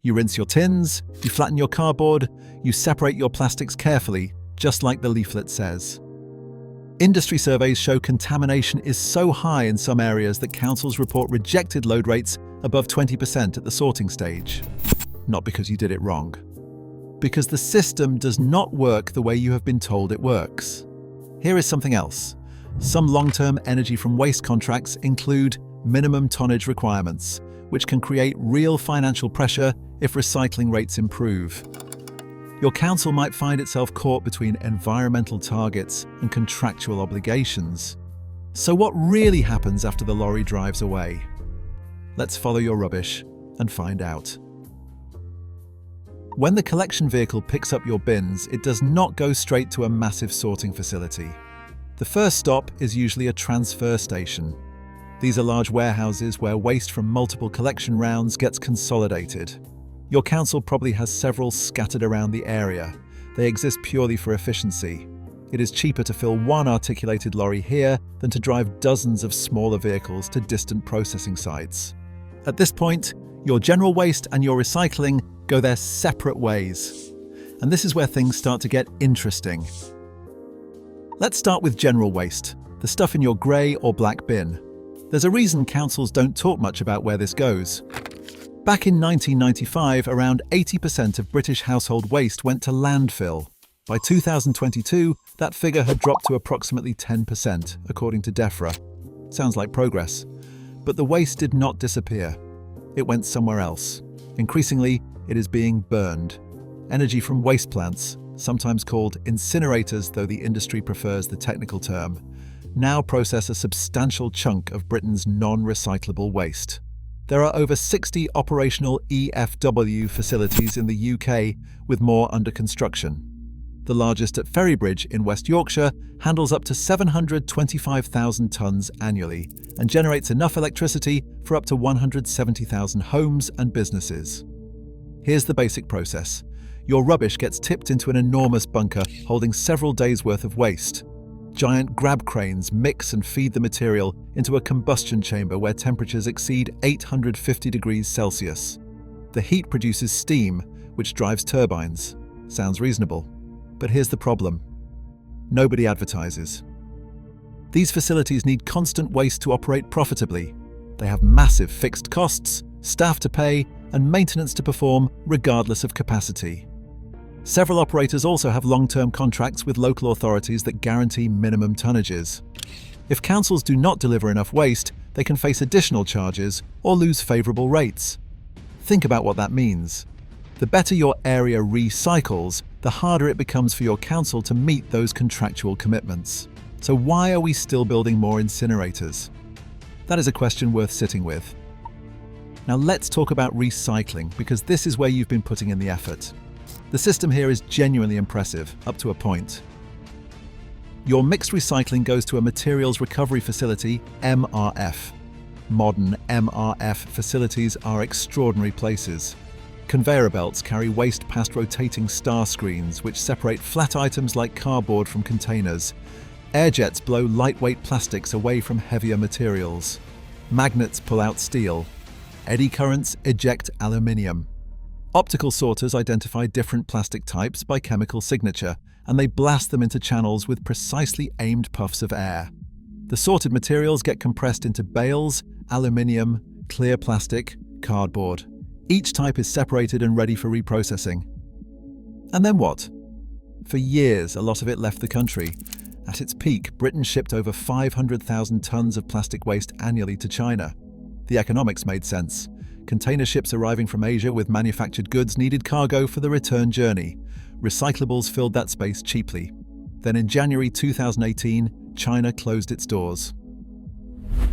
You rinse your tins, you flatten your cardboard, you separate your plastics carefully, just like the leaflet says. Industry surveys show contamination is so high in some areas that councils report rejected load rates above 20% at the sorting stage. Not because you did it wrong. Because the system does not work the way you have been told it works. Here is something else. Some long-term energy from waste contracts include minimum tonnage requirements, which can create real financial pressure if recycling rates improve. Your council might find itself caught between environmental targets and contractual obligations. So what really happens after the lorry drives away? Let's follow your rubbish and find out. When the collection vehicle picks up your bins, it does not go straight to a massive sorting facility. The first stop is usually a transfer station. These are large warehouses where waste from multiple collection rounds gets consolidated. Your council probably has several scattered around the area. They exist purely for efficiency. It is cheaper to fill one articulated lorry here than to drive dozens of smaller vehicles to distant processing sites. At this point, your general waste and your recycling go their separate ways. And this is where things start to get interesting. Let's start with general waste, the stuff in your grey or black bin. There's a reason councils don't talk much about where this goes. Back in 1995, around 80% of British household waste went to landfill. By 2022, that figure had dropped to approximately 10%, according to DEFRA. Sounds like progress. But the waste did not disappear. It went somewhere else. Increasingly, it is being burned. Energy from waste plants, sometimes called incinerators, though the industry prefers the technical term, now process a substantial chunk of Britain's non-recyclable waste. There are over 60 operational EFW facilities in the UK, with more under construction. The largest at Ferrybridge in West Yorkshire handles up to 725,000 tonnes annually and generates enough electricity for up to 170,000 homes and businesses. Here's the basic process. Your rubbish gets tipped into an enormous bunker holding several days' worth of waste. Giant grab cranes mix and feed the material into a combustion chamber where temperatures exceed 850 degrees Celsius. The heat produces steam, which drives turbines. Sounds reasonable. But here's the problem. Nobody advertises. These facilities need constant waste to operate profitably. They have massive fixed costs, staff to pay, and maintenance to perform regardless of capacity. Several operators also have long-term contracts with local authorities that guarantee minimum tonnages. If councils do not deliver enough waste, they can face additional charges or lose favourable rates. Think about what that means. The better your area recycles, the harder it becomes for your council to meet those contractual commitments. So why are we still building more incinerators? That is a question worth sitting with. Now let's talk about recycling, because this is where you've been putting in the effort. The system here is genuinely impressive, up to a point. Your mixed recycling goes to a materials recovery facility, MRF. Modern MRF facilities are extraordinary places. Conveyor belts carry waste past rotating star screens, which separate flat items like cardboard from containers. Air jets blow lightweight plastics away from heavier materials. Magnets pull out steel. Eddy currents eject aluminium. Optical sorters identify different plastic types by chemical signature, and they blast them into channels with precisely aimed puffs of air. The sorted materials get compressed into bales, aluminium, clear plastic, cardboard. Each type is separated and ready for reprocessing. And then what? For years, a lot of it left the country. At its peak, Britain shipped over 500,000 tonnes of plastic waste annually to China. The economics made sense. Container ships arriving from Asia with manufactured goods needed cargo for the return journey. Recyclables filled that space cheaply. Then in January 2018, China closed its doors.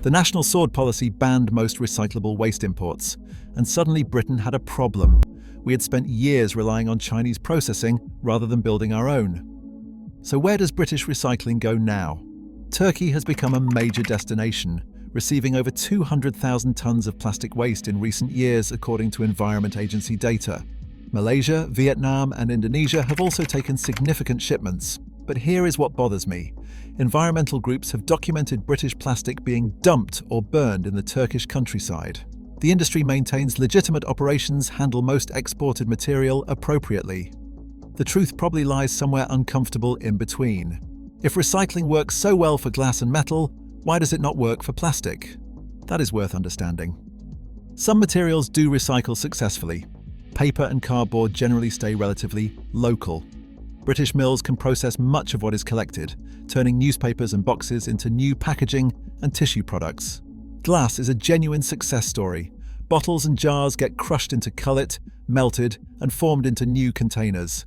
The National Sword policy banned most recyclable waste imports, and suddenly Britain had a problem. We had spent years relying on Chinese processing rather than building our own. So where does British recycling go now? Turkey has become a major destination, receiving over 200,000 tonnes of plastic waste in recent years, according to Environment Agency data. Malaysia, Vietnam, and Indonesia have also taken significant shipments. But here is what bothers me. Environmental groups have documented British plastic being dumped or burned in the Turkish countryside. The industry maintains legitimate operations, handle most exported material appropriately. The truth probably lies somewhere uncomfortable in between. If recycling works so well for glass and metal, why does it not work for plastic? That is worth understanding. Some materials do recycle successfully. Paper and cardboard generally stay relatively local. British mills can process much of what is collected, turning newspapers and boxes into new packaging and tissue products. Glass is a genuine success story. Bottles and jars get crushed into cullet, melted, and formed into new containers.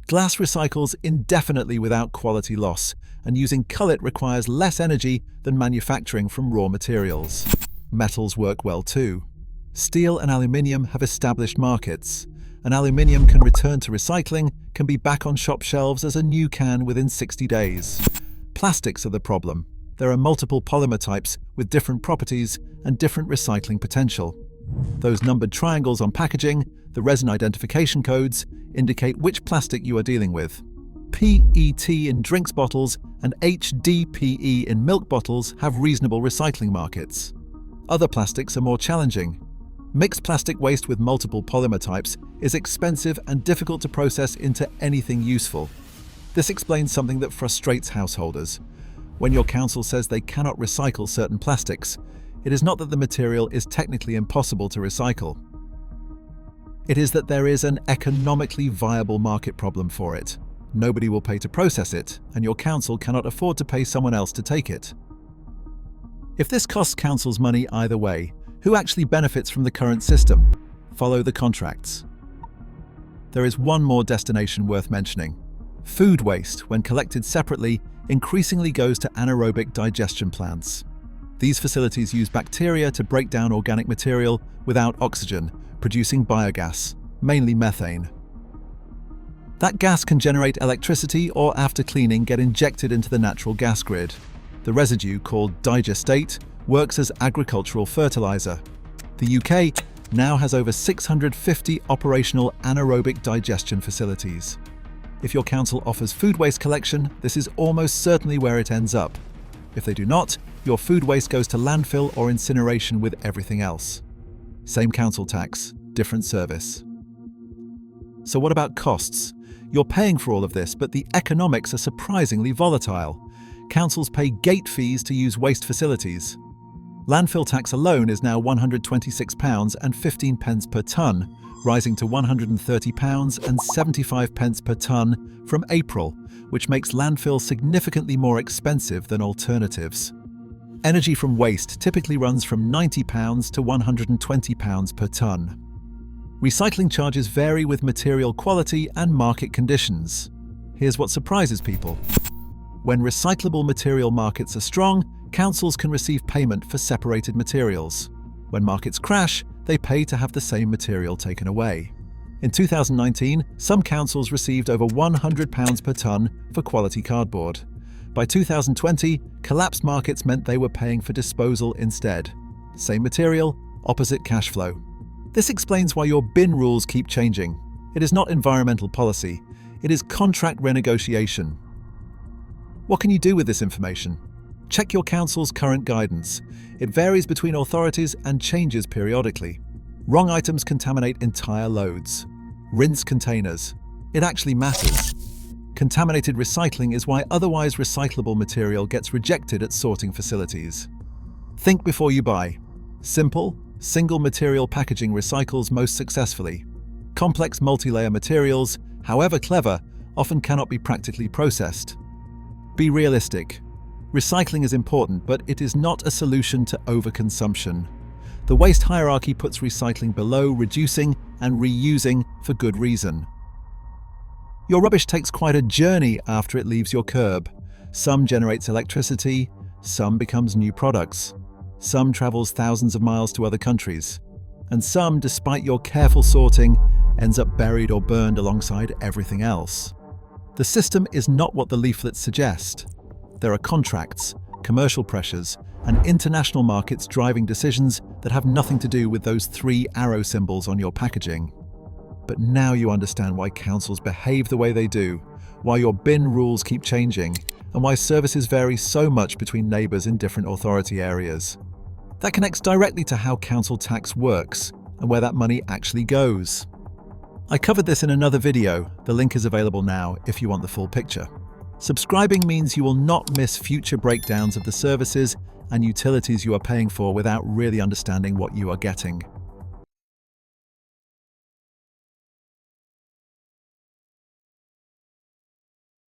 Glass recycles indefinitely without quality loss, and using cullet requires less energy than manufacturing from raw materials. Metals work well too. Steel and aluminium have established markets. And aluminium can return to recycling, can be back on shop shelves as a new can within 60 days. Plastics are the problem. There are multiple polymer types with different properties and different recycling potential. Those numbered triangles on packaging, the resin identification codes, indicate which plastic you are dealing with. PET in drinks bottles and HDPE in milk bottles have reasonable recycling markets. Other plastics are more challenging. Mixed plastic waste with multiple polymer types is expensive and difficult to process into anything useful. This explains something that frustrates householders. When your council says they cannot recycle certain plastics, it is not that the material is technically impossible to recycle. It is that there is an economically viable market problem for it. Nobody will pay to process it, and your council cannot afford to pay someone else to take it. If this costs councils money either way, who actually benefits from the current system? Follow the contracts. There is one more destination worth mentioning. Food waste, when collected separately, increasingly goes to anaerobic digestion plants. These facilities use bacteria to break down organic material without oxygen, producing biogas, mainly methane. That gas can generate electricity or, after cleaning, get injected into the natural gas grid. The residue, called digestate, works as agricultural fertilizer. The UK now has over 650 operational anaerobic digestion facilities. If your council offers food waste collection, this is almost certainly where it ends up. If they do not, your food waste goes to landfill or incineration with everything else. Same council tax, different service. So what about costs? You're paying for all of this, but the economics are surprisingly volatile. Councils pay gate fees to use waste facilities. Landfill tax alone is now £126.15 per tonne, rising to £130.75 per tonne from April, which makes landfill significantly more expensive than alternatives. Energy from waste typically runs from £90 to £120 per tonne. Recycling charges vary with material quality and market conditions. Here's what surprises people. When recyclable material markets are strong, councils can receive payment for separated materials. When markets crash, they pay to have the same material taken away. In 2019, some councils received over £100 per tonne for quality cardboard. By 2020, collapsed markets meant they were paying for disposal instead. Same material, opposite cash flow. This explains why your bin rules keep changing. It is not environmental policy, it is contract renegotiation. What can you do with this information? Check your council's current guidance. It varies between authorities and changes periodically. Wrong items contaminate entire loads. Rinse containers. It actually matters. Contaminated recycling is why otherwise recyclable material gets rejected at sorting facilities. Think before you buy. Simple, single material packaging recycles most successfully. Complex multi-layer materials, however clever, often cannot be practically processed. Be realistic. Recycling is important, but it is not a solution to overconsumption. The waste hierarchy puts recycling below reducing and reusing for good reason. Your rubbish takes quite a journey after it leaves your curb. Some generates electricity, some becomes new products. Some travels thousands of miles to other countries. And some, despite your careful sorting, ends up buried or burned alongside everything else. The system is not what the leaflets suggest. There are contracts, commercial pressures, and international markets driving decisions that have nothing to do with those 3 arrow symbols on your packaging. But now you understand why councils behave the way they do, why your bin rules keep changing, and why services vary so much between neighbours in different authority areas. That connects directly to how council tax works and where that money actually goes. I covered this in another video. The link is available now if you want the full picture. Subscribing means you will not miss future breakdowns of the services and utilities you are paying for without really understanding what you are getting.